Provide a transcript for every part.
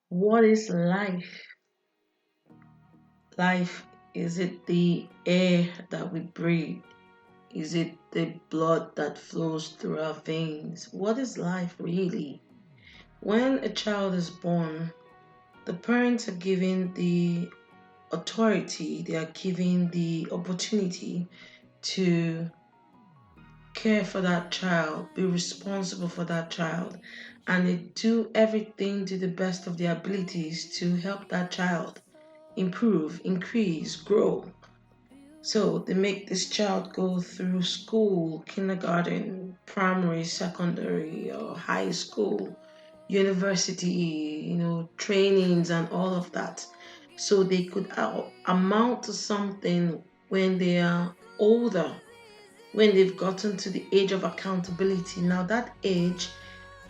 What is life? Life, is it the air that we breathe? Is it the blood that flows through our veins? What is life really? When a child is born, the parents are given the authority, they are given the opportunity to care for that child, be responsible for that child, and they do everything to the best of their abilities to help that child improve, increase, grow. So they make this child go through school, kindergarten, primary, secondary, or high school, university, trainings and all of that. So they could amount to something when they are older, when they've gotten to the age of accountability. Now, that age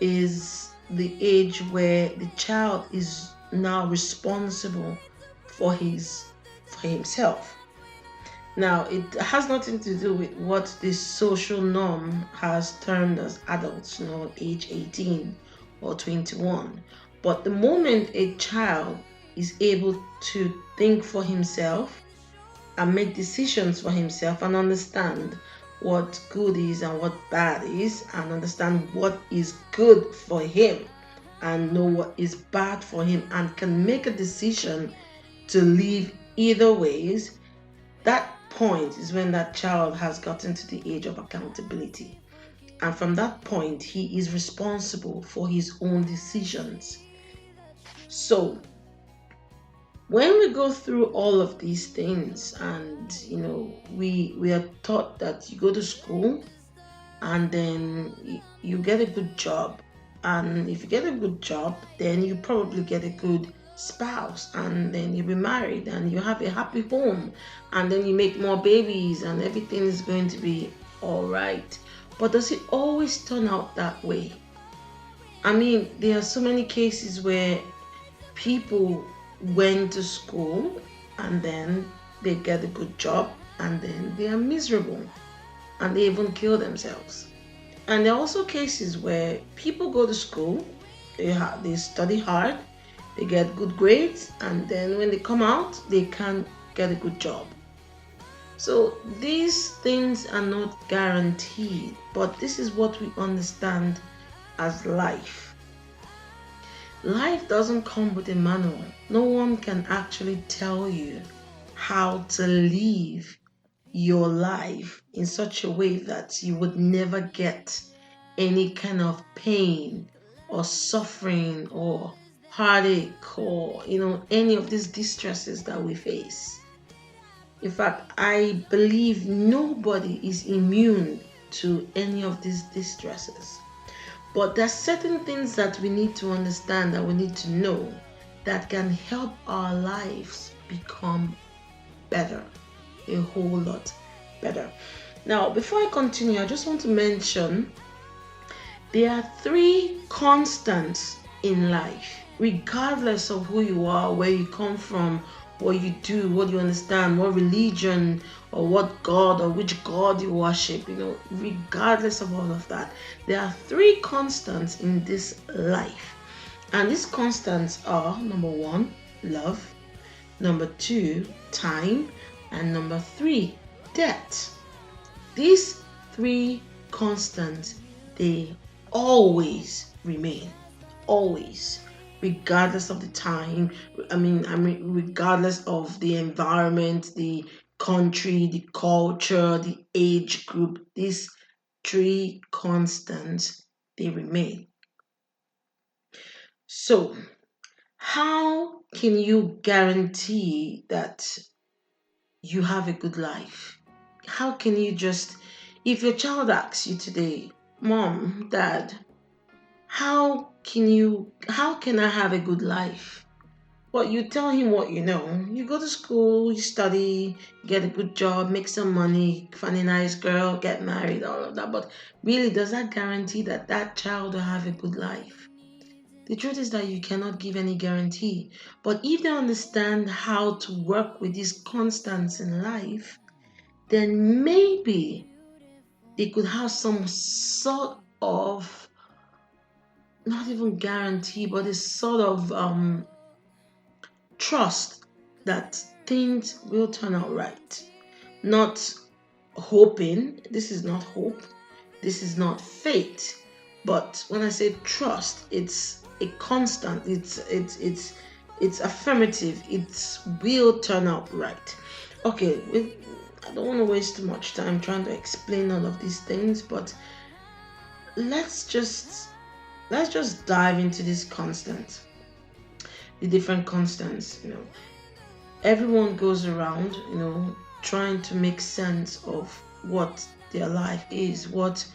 is the age where the child is now responsible for himself. Now, it has nothing to do with what the social norm has termed as adults, age 18 or 21. But the moment a child is able to think for himself and make decisions for himself and understand what good is and what bad is, and understand what is good for him and know what is bad for him, and can make a decision to live either ways, that point is when that child has gotten to the age of accountability. And from that point, he is responsible for his own decisions. So, when we go through all of these things, and we are taught that you go to school and then you get a good job, and if you get a good job, then you probably get a good spouse, and then you be married and you have a happy home, and then you make more babies and everything is going to be all right. But does it always turn out that way? I mean, there are so many cases where people went to school and then they get a good job and then they are miserable and they even kill themselves. And there are also cases where people go to school, they study hard, they get good grades, and then when they come out, they can't get a good job. So these things are not guaranteed, but this is what we understand as life. Life doesn't come with a manual. No one can actually tell you how to live your life in such a way that you would never get any kind of pain or suffering or heartache or any of these distresses that we face. In fact, I believe nobody is immune to any of these distresses. But there's certain things that we need to understand, that we need to know, that can help our lives become better, a whole lot better. Now, before I continue, I just want to mention there are three constants in life, regardless of who you are, where you come from, what you do, what you understand, what religion or what God or which God you worship, regardless of all of that, there are three constants in this life. And these constants are: number one, love; number two, time; and number three, debt. These three constants, they always remain, always, regardless of the time. I mean, regardless of the environment, the country, the culture, the age group. These three constants, they remain. So, how can you guarantee that you have a good life? How can you just, if your child asks you today, Mom, Dad, how can I have a good life? Well, you tell him what you know. You go to school, you study, get a good job, make some money, find a nice girl, get married, all of that. But really, does that guarantee that that child will have a good life? The truth is that you cannot give any guarantee. But if they understand how to work with these constants in life, then maybe they could have some sort of not even guarantee, but a sort of trust that things will turn out right. Not hoping, this is not hope, this is not faith. But when I say trust, it's a constant, it's affirmative, it will turn out right. Okay, I don't want to waste too much time trying to explain all of these things, but let's just let's just dive into these constants, the different constants. Everyone goes around, trying to make sense of what their life is, what's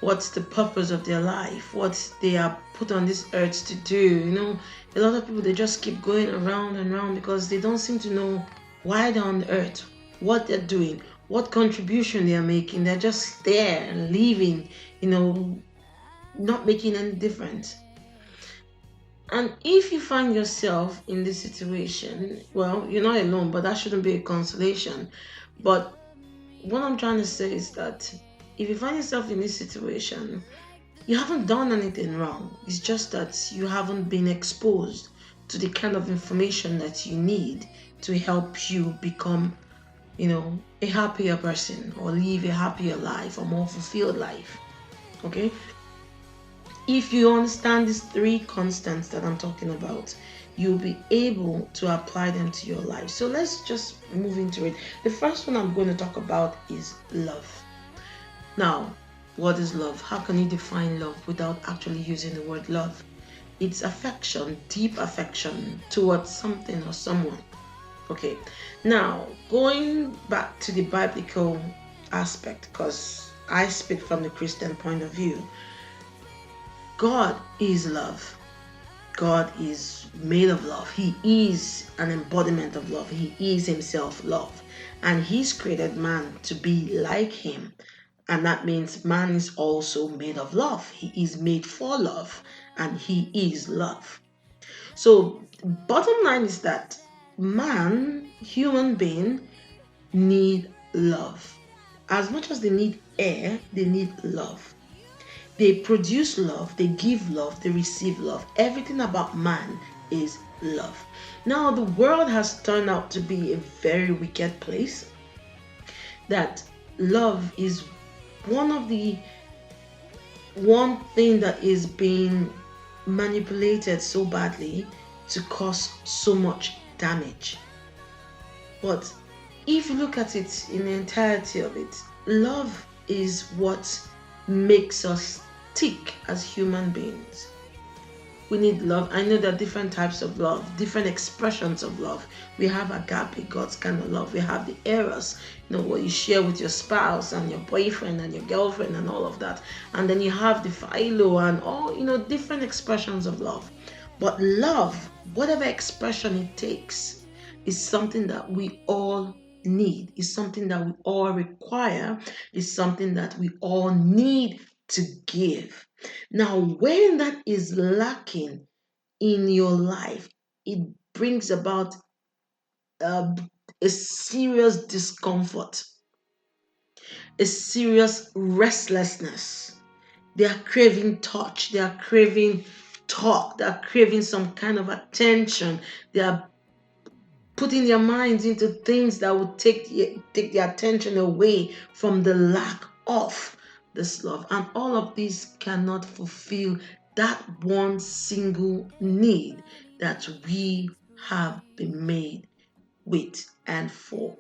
the purpose of their life, what they are put on this earth to do. A lot of people, they just keep going around and around because they don't seem to know why they're on the earth, what they're doing, what contribution they are making. They're just there and living, not making any difference. And if you find yourself in this situation, well, you're not alone, but that shouldn't be a consolation. But what I'm trying to say is that if you find yourself in this situation, you haven't done anything wrong. It's just that you haven't been exposed to the kind of information that you need to help you become, a happier person, or live a happier life, or more fulfilled life. Okay? If you understand these three constants that I'm talking about, you'll be able to apply them to your life. So let's just move into it. The first one I'm going to talk about is love. Now, what is love? How can you define love without actually using the word love? It's affection, deep affection towards something or someone. Okay, now going back to the biblical aspect, because I speak from the Christian point of view. God is love. God is made of love. He is an embodiment of love. He is himself love. And he's created man to be like him. And that means man is also made of love. He is made for love. And he is love. So, bottom line is that man, human being, need love. As much as they need air, they need love. They produce love, they give love, they receive love. Everything about man is love. Now, the world has turned out to be a very wicked place. That love is one thing that is being manipulated so badly to cause so much damage. But if you look at it in the entirety of it, love is what makes us tick as human beings. We need love. I know there are different types of love, different expressions of love. We have agape, God's kind of love. We have the eros, what you share with your spouse and your boyfriend and your girlfriend and all of that. And then you have the philo and all, different expressions of love. But love, whatever expression it takes, is something that we all need, is something that we all require, is something that we all need to give. Now, when that is lacking in your life, it brings about a serious discomfort, a serious restlessness. They are craving touch, they are craving talk, they are craving some kind of attention. They are putting their minds into things that would take the attention away from the lack of this love. And all of these cannot fulfill that one single need that we have been made with and for.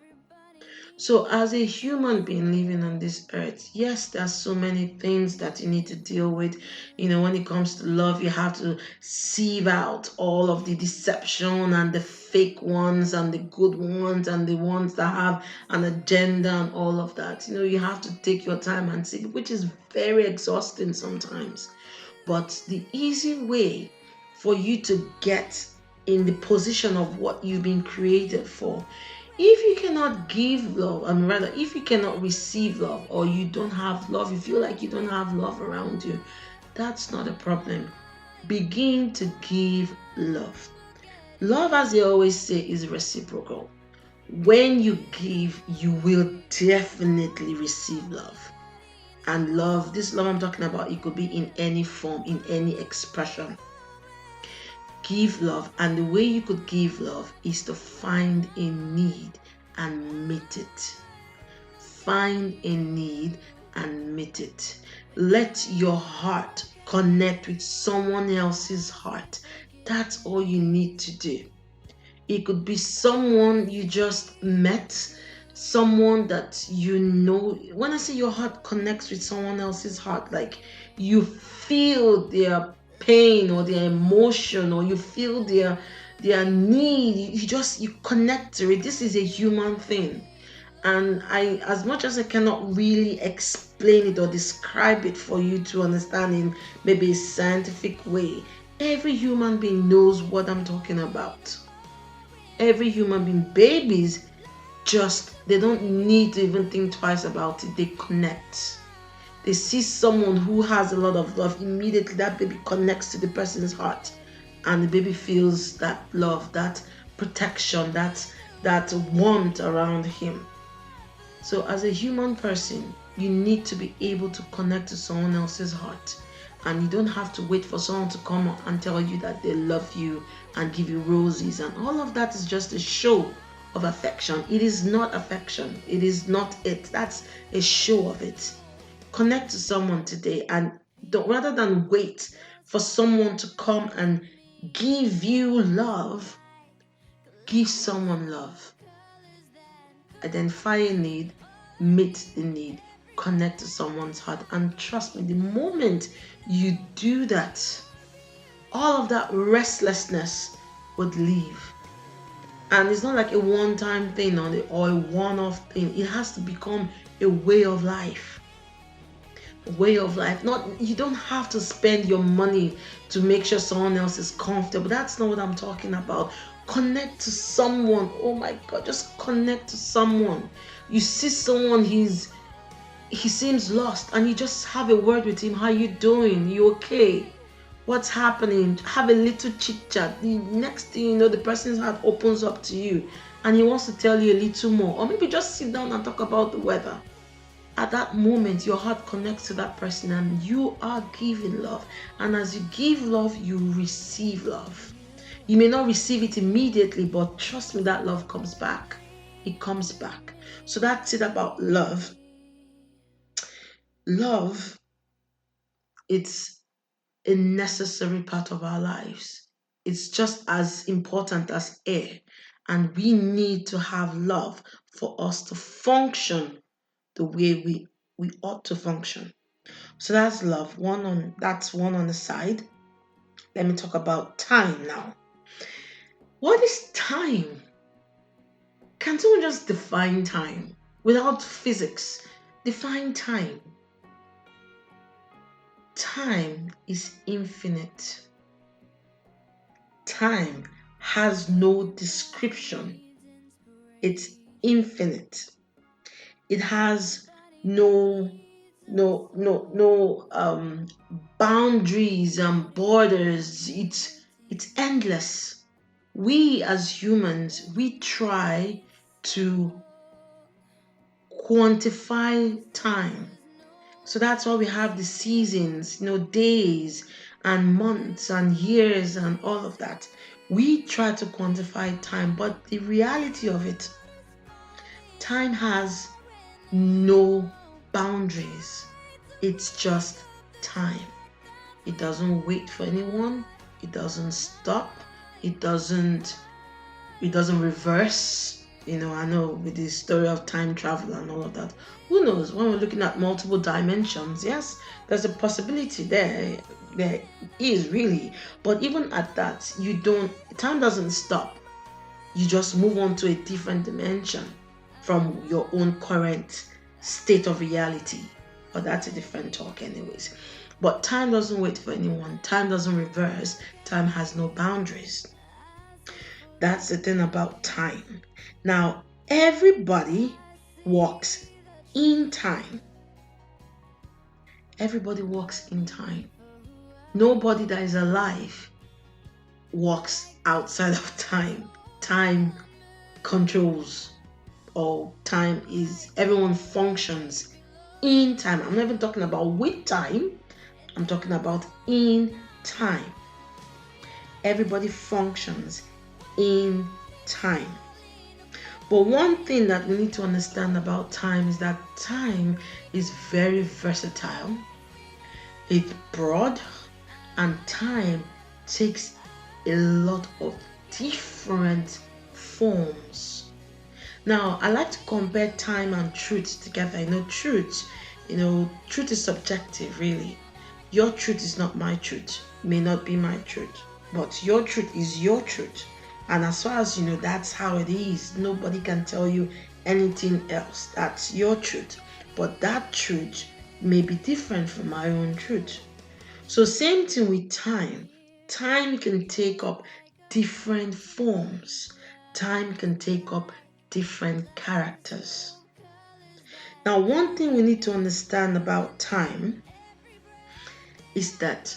So, as a human being living on this earth, yes, there are so many things that you need to deal with. When it comes to love, you have to sieve out all of the deception and the fake ones and the good ones and the ones that have an agenda and all of that. You have to take your time and see, which is very exhausting sometimes. But the easy way for you to get in the position of what you've been created for, if you cannot give love, rather, if you cannot receive love, or you don't have love, you feel like you don't have love around you, that's not a problem. Begin to give love. Love, as they always say, is reciprocal. When you give, you will definitely receive love. And love, this love I'm talking about, it could be in any form, in any expression. Give love, and the way you could give love is to find a need and meet it. Find a need and meet it. Let your heart connect with someone else's heart. That's all you need to do. It could be someone you just met, someone that you know. When I say your heart connects with someone else's heart, like you feel their pain or their emotion, or you feel their need. You connect to it. This is a human thing. And I, as much as I cannot really explain it or describe it for you to understand in maybe a scientific way, every human being knows what I'm talking about. Every human being, babies, just they don't need to even think twice about it. They connect. They see someone who has a lot of love, immediately that baby connects to the person's heart, and the baby feels that love, that protection, that warmth around him. So as a human person, you need to be able to connect to someone else's heart. And you don't have to wait for someone to come and tell you that they love you and give you roses. And all of that is just a show of affection. It is not affection. It is not it. That's a show of it. Connect to someone today, and rather than wait for someone to come and give you love, give someone love. Identify a need, meet the need, connect to someone's heart. And trust me, the moment you do that, all of that restlessness would leave. And it's not like a one-time thing or a one-off thing. It has to become a way of life. A way of life. Not, you don't have to spend your money to make sure someone else is comfortable. That's not what I'm talking about. Connect to someone. Oh my God, just connect to someone. You see someone, he seems lost, and you just have a word with him. How you doing? You okay? What's happening? Have a little chit chat. The next thing you know, the person's heart opens up to you and he wants to tell you a little more. Or maybe just sit down and talk about the weather. At that moment, your heart connects to that person and you are giving love. And as you give love, you receive love. You may not receive it immediately, but trust me, that love comes back. It comes back. So that's it about love. Love, it's a necessary part of our lives. It's just as important as air. And we need to have love for us to function the way we ought to function. So that's love. That's one on the side. Let me talk about time now. What is time? Can someone just define time without physics? Define time. Time is infinite. Time has no description. It's infinite. It has no boundaries and borders. It's endless. We as humans, we try to quantify time. So that's why we have the seasons, days and months and years and all of that. We try to quantify time, but the reality of it, time has no boundaries. It's just time. It doesn't wait for anyone. It doesn't stop. It doesn't reverse. I know with the story of time travel and all of that. Who knows? When we're looking at multiple dimensions, yes, there's a possibility there. There is really. But even at that, time doesn't stop. You just move on to a different dimension from your own current state of reality. But that's a different talk anyways. But time doesn't wait for anyone. Time doesn't reverse. Time has no boundaries. That's the thing about time. Now, everybody walks in time. Everybody walks in time. Nobody that is alive walks outside of time. Time controls, or everyone functions in time. I'm not even talking about with time. I'm talking about in time. Everybody functions in time. But one thing that we need to understand about time is that time is very versatile. It's broad, and time takes a lot of different forms. Now, I like to compare time and truth together. Truth is subjective, really. Your truth is not my truth, may not be my truth, but your truth is your truth. And as far as you know, that's how it is. Nobody can tell you anything else. That's your truth. But that truth may be different from my own truth. So, same thing with time. Time can take up different forms, time can take up different characters. Now, one thing we need to understand about time is that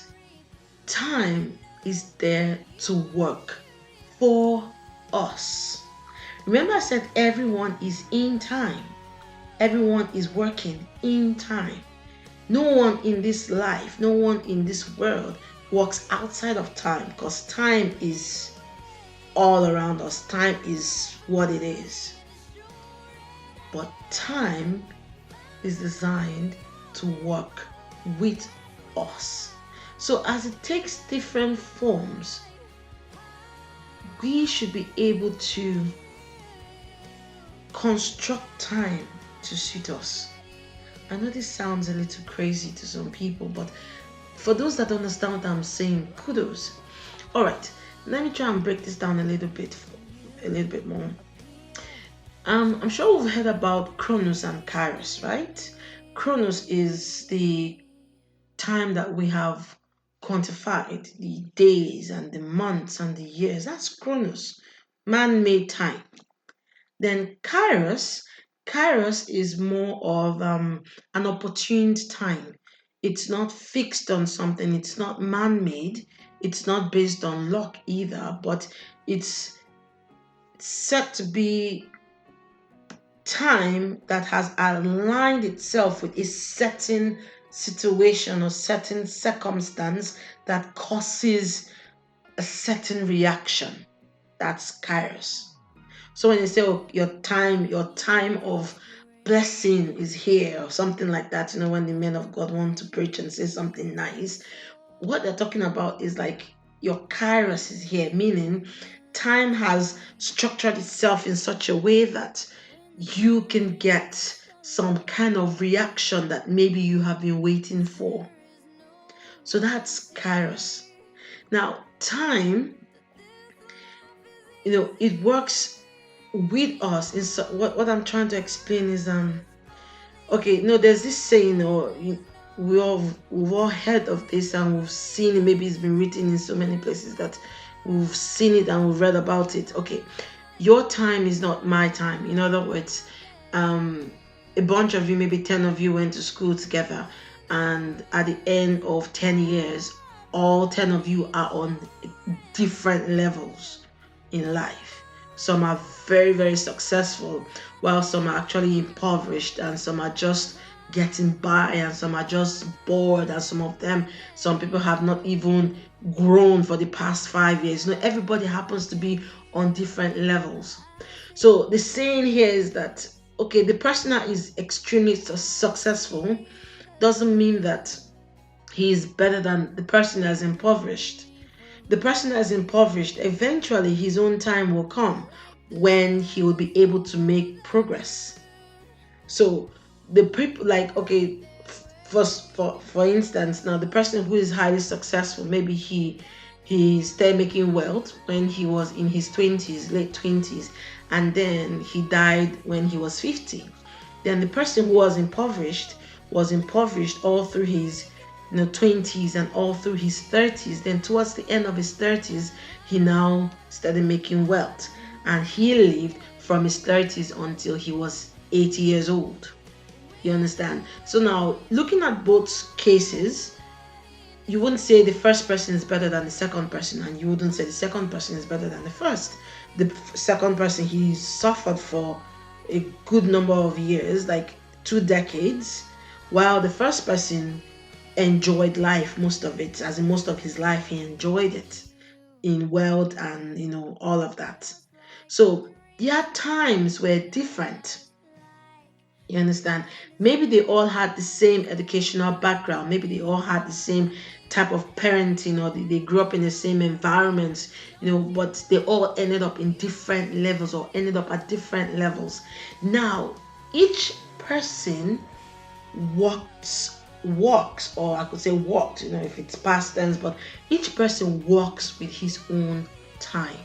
time is there to work for us. Remember, I said everyone is in time, everyone is working in time. No one in this life, no one in this world works outside of time, because time is all around us. Time is what it is. But time is designed to work with us. So as it takes different forms, we should be able to construct time to suit us. I know this sounds a little crazy to some people, but for those that understand what I'm saying, kudos. All right, let me try and break this down a little bit more. I'm sure we've heard about Chronos and Kairos, right? Chronos is the time that we have quantified, the days and the months and the years. That's Chronos, man-made time. Then Kairos is more of an opportune time. It's not fixed on something, it's not man-made, it's not based on luck either, but it's set to be time that has aligned itself with a certain situation or certain circumstance that causes a certain reaction. That's Kairos. So when you say, oh, your time of blessing is here, or something like that, when the men of God want to preach and say something nice, what they're talking about is like your Kairos is here, meaning time has structured itself in such a way that you can get some kind of reaction that maybe you have been waiting for. So that's Kairos. Now, time, it works with us. What I'm trying to explain is okay, there's this saying, we've all heard of this and we've seen it. Maybe it's been written in so many places that we've seen it and we've read about it. Okay, your time is not my time. In other words, a bunch of you, maybe 10 of you, went to school together, and at the end of 10 years, all 10 of you are on different levels in life. Some are very, very successful, while some are actually impoverished, and some are just getting by, and some are just bored, and some people have not even grown for the past 5 years. Everybody happens to be on different levels. So the saying here is that, okay, the person that is extremely successful doesn't mean that he is better than the person that's impoverished. The person that's impoverished, eventually his own time will come when he will be able to make progress. So the people, like, okay, for instance, now the person who is highly successful, maybe he started making wealth when he was in his 20s, late 20s, and then he died when he was 50. Then the person who was impoverished all through his 20s and all through his 30s. Then towards the end of his 30s, he now started making wealth, and he lived from his 30s until he was 80 years old. You understand? So now, looking at both cases, you wouldn't say the first person is better than the second person, and you wouldn't say the second person is better than the first. The second person, he suffered for a good number of years, like 2 decades, While the first person enjoyed life, most of it, as in most of his life, he enjoyed it in wealth and all of that. So their times were different. You understand? Maybe they all had the same educational background. Maybe they all had the same type of parenting, or they grew up in the same environments, but they all ended up in different levels, or ended up at different levels. Now, each person walks, or I could say walked, if it's past tense, but each person walks with his own time.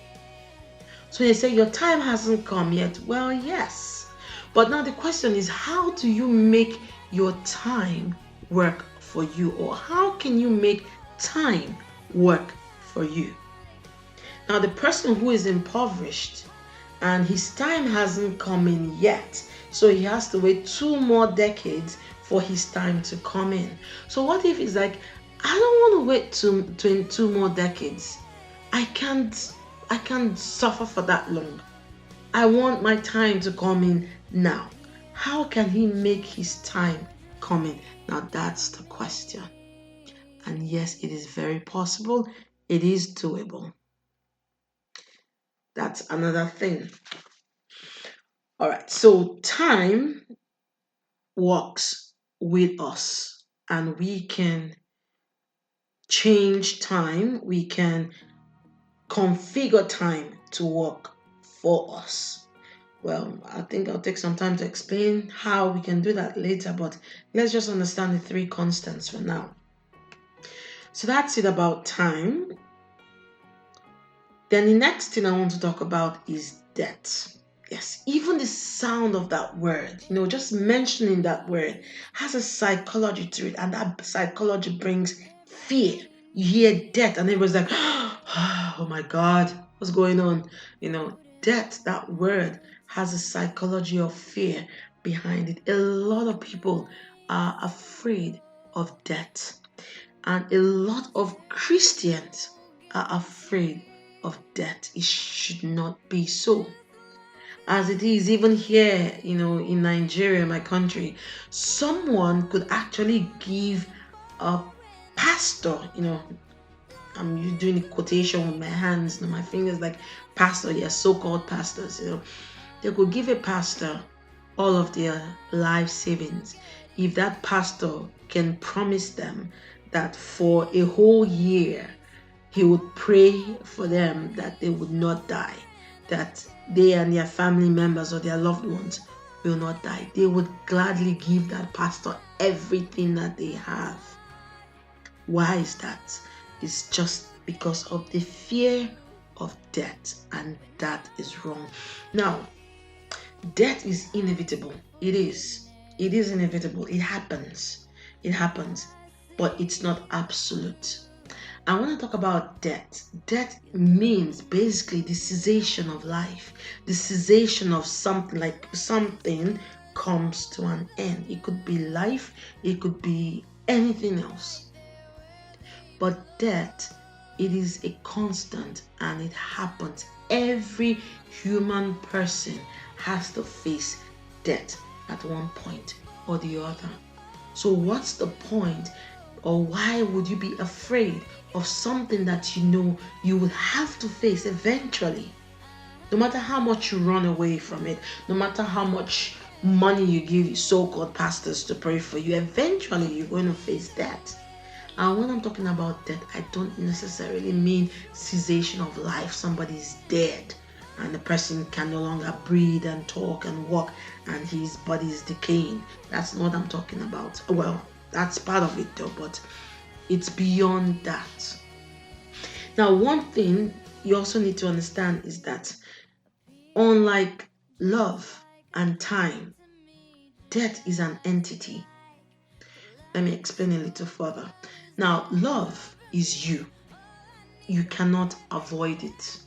So they say your time hasn't come yet. Well, yes. But now the question is, how do you make your time work for you? Or how can you make time work for you? Now, the person who is impoverished and his time hasn't come in yet, so he has to wait 2 more decades for his time to come in. So what if he's like, I don't want to wait 2 more decades. I can't suffer for that long. I want my time to come in now. How can he make his time come in? Now that's the question. And yes, it is very possible. It is doable. That's another thing. All right. So time works with us, and we can change time. We can configure time to work for us. Well, I think I'll take some time to explain how we can do that later, but let's just understand the 3 constants for now. So that's it about time. Then the next thing I want to talk about is debt. Yes, even the sound of that word, just mentioning that word has a psychology to it, and that psychology brings fear. You hear debt, and everyone's like, oh my God, what's going on? Debt, that word has a psychology of fear behind it. A lot of people are afraid of debt, and a lot of Christians are afraid of debt. It should not be so. As it is, even here, in Nigeria, my country, someone could actually give a pastor, I'm doing a quotation with my hands, my fingers, like pastor, yes, so-called pastors, they could give a pastor all of their life savings if that pastor can promise them that for a whole year he would pray for them that they would not die, that they and their family members or their loved ones will not die. They would gladly give that pastor everything that they have. Why is that? It's just because of the fear of death, and that is wrong. Now, death is inevitable. It is. It is inevitable. It happens. It happens. But it's not absolute. I want to talk about death. Death means basically the cessation of life, the cessation of something, like something comes to an end. It could be life, it could be anything else. But death, it is a constant, and it happens. Every human person has to face death at one point or the other. So what's the point, or why would you be afraid of something that you will have to face eventually? No matter how much you run away from it, no matter how much money you give so-called pastors to pray for you, eventually you're going to face that. And when I'm talking about death, I don't necessarily mean cessation of life. Somebody is dead and the person can no longer breathe and talk and walk, and his body is decaying. That's not what I'm talking about. Well, that's part of it though, but it's beyond that. Now, one thing you also need to understand is that unlike love and time, death is an entity. Let me explain a little further. Now, love is you. You cannot avoid it.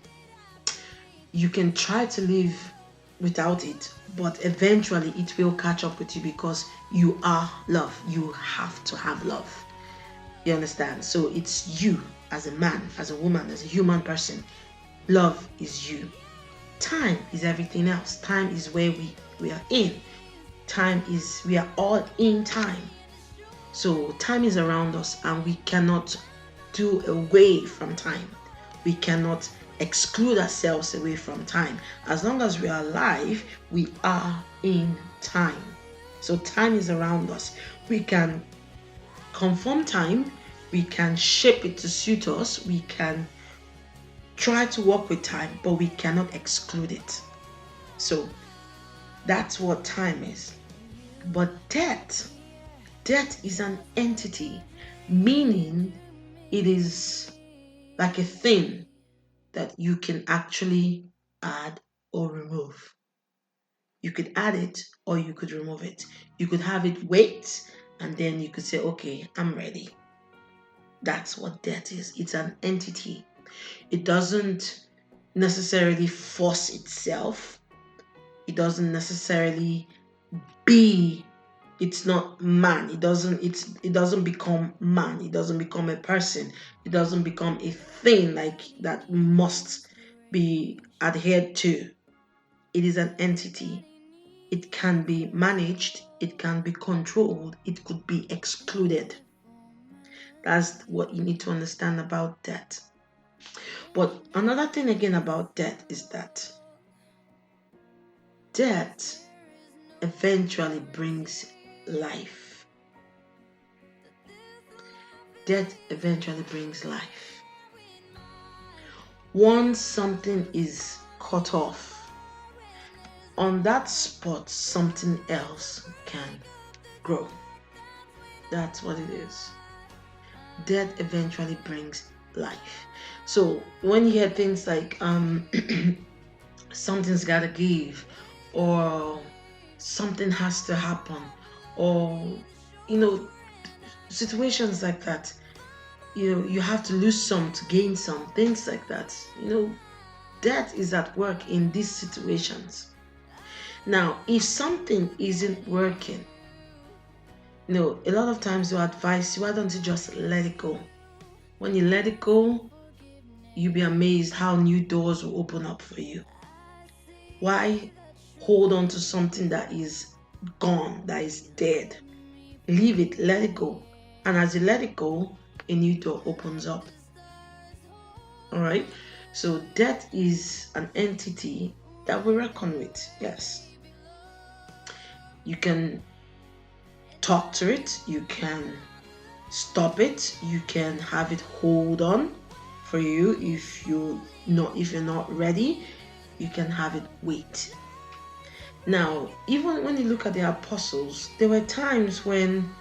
You can try to live without it, but eventually it will catch up with you because you are love. You have to have love. You understand? So it's you as a man, as a woman, as a human person. Love is you. Time is everything else. Time is where we are in. Time is, we are all in time. So time is around us and we cannot do away from time. We cannot exclude ourselves away from time. As long as we are alive, we are in time. So time is around us. We can conform time, we can shape it to suit us, we can try to work with time, but we cannot exclude it. So that's what time is. But death is an entity, meaning it is like a thing that you can actually add or remove. You could add it or you could remove it. You could have it wait and then you could say, okay, I'm ready. That's what death is. It's an entity. It doesn't necessarily force itself. It doesn't necessarily be, it's not man. It doesn't become man. It doesn't become a person. It doesn't become a thing like that must be adhered to. It is an entity. It can be managed, it can be controlled, it could be excluded. That's what you need to understand about death. But another thing again about death is that death eventually brings life. Death eventually brings life. Once something is cut off, on that spot, something else can grow. That's what it is. Death eventually brings life. So when you hear things like something's gotta give, or something has to happen, or you know, situations like that, you have to lose some to gain some, things like that. Death is at work in these situations. Now, if something isn't working, a lot of times you advise you, why don't you just let it go? When you let it go, you'll be amazed how new doors will open up for you. Why hold on to something that is gone, that is dead? Leave it, let it go. And as you let it go, a new door opens up. All right? So death is an entity that we reckon with. Yes. You can talk to it, you can stop it, you can have it hold on for you. If you're not ready, you can have it wait. Now, even when you look at the apostles, there were times when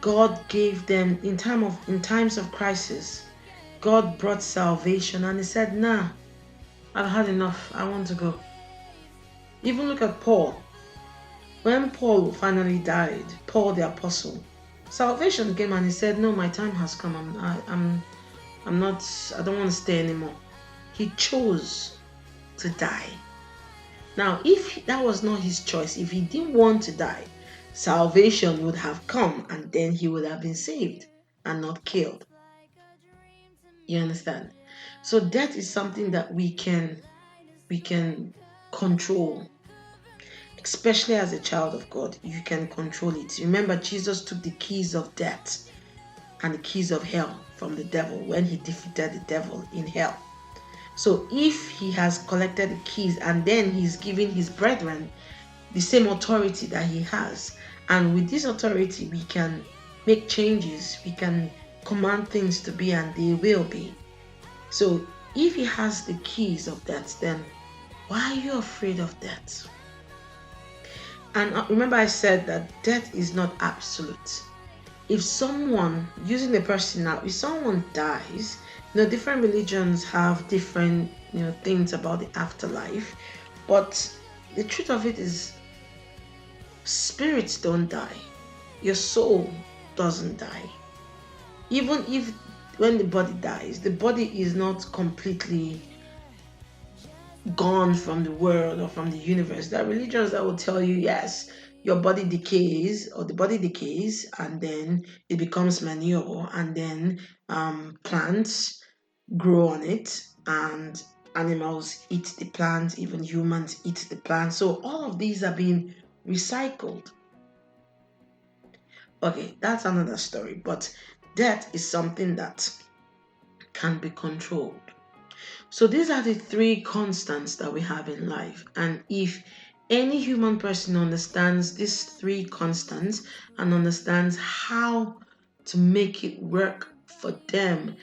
God gave them, in times of crisis, God brought salvation and he said, nah, I've had enough, I want to go. Even look at Paul. When Paul finally died, Paul the apostle, salvation came and he said, no, my time has come. I'm not, I don't want to stay anymore. He chose to die. Now, if that was not his choice, if he didn't want to die, salvation would have come and then he would have been saved and not killed. You understand? So death is something that we can control. Especially as a child of God, you can control it. Remember, Jesus took the keys of death and the keys of hell from the devil when he defeated the devil in hell. So if he has collected the keys and then he's giving his brethren the same authority that he has, and with this authority we can make changes, we can command things to be and they will be. So if he has the keys of that, then why are you afraid of that? And remember I said that death is not absolute. If someone, using the person now, if someone dies, different religions have different, things about the afterlife. But the truth of it is, spirits don't die. Your soul doesn't die. Even if when the body dies, the body is not completely gone from the world or from the universe. There are religions that will tell you, yes, your body decays or the body decays and then it becomes manure and then plants grow on it and animals eat the plants, even humans eat the plants. So all of these are being recycled. Okay, that's another story. But death is something that can be controlled. So these are the three constants that we have in life. And if any human person understands these three constants and understands how to make it work for them,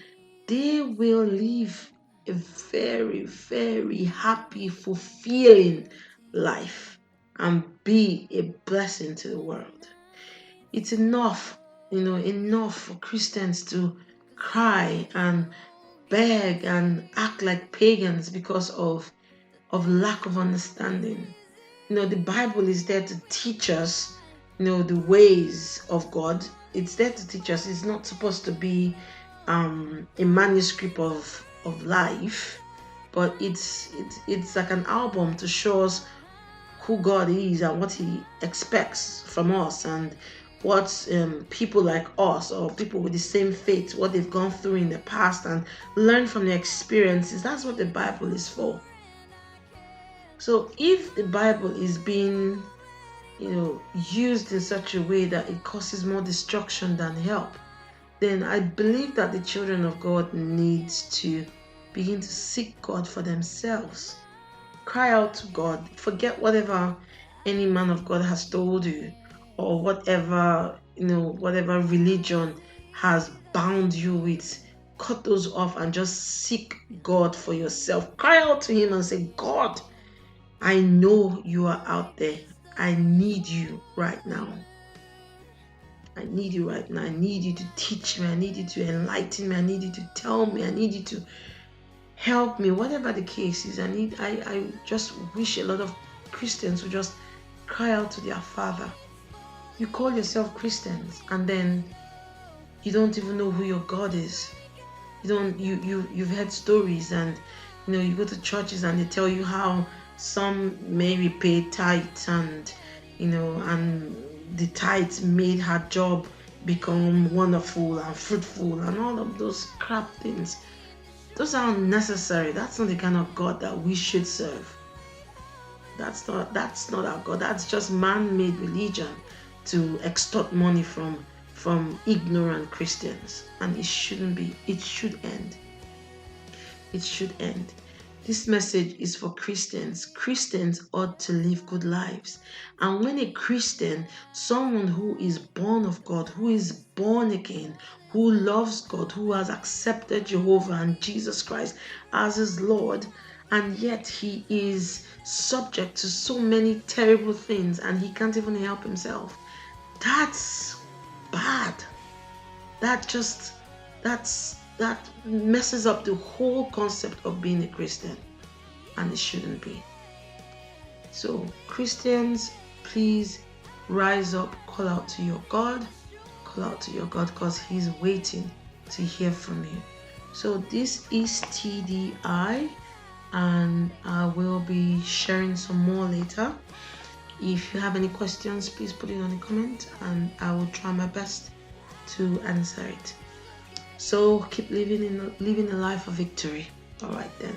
they will live a very, very happy, fulfilling life and be a blessing to the world. It's enough, enough for Christians to cry and beg and act like pagans because of lack of understanding. The Bible is there to teach us, the ways of God. It's there to teach us. It's not supposed to be a manuscript of life, but it's like an album to show us who God is and what He expects from us, and what people like us or people with the same faith, what they've gone through in the past, and learn from their experiences. That's what the Bible is for. So if the Bible is being, used in such a way that it causes more destruction than help, then I believe that the children of God needs to begin to seek God for themselves. Cry out to God. Forget whatever any man of God has told you, or whatever religion has bound you with. Cut those off and just seek God for yourself. Cry out to Him and say, God, I know you are out there. I need you right now. I need you right now. I need you to teach me. I need you to enlighten me. I need you to tell me. I need you to help me. Whatever the case is, I just wish a lot of Christians would just cry out to their Father. You call yourself Christians and then you don't even know who your God is. You've heard stories, and you go to churches and they tell you how some Mary paid tithes, and and the tithes made her job become wonderful and fruitful and all of those crap things. Those are unnecessary. That's not the kind of God that we should serve. That's not our God. That's just man-made religion to extort money from ignorant Christians. And it shouldn't be. It should end. It should end. This message is for Christians. Christians ought to live good lives. And when a Christian, someone who is born of God, who is born again, who loves God, who has accepted Jehovah and Jesus Christ as his Lord, and yet he is subject to so many terrible things and he can't even help himself, that's bad. That messes up the whole concept of being a Christian, and it shouldn't be. So Christians, please rise up, call out to your God, because He's waiting to hear from you. So this is TDI, and I will be sharing some more later. If you have any questions, please put it on the comment and I will try my best to answer it. So keep living a life of victory. All right then.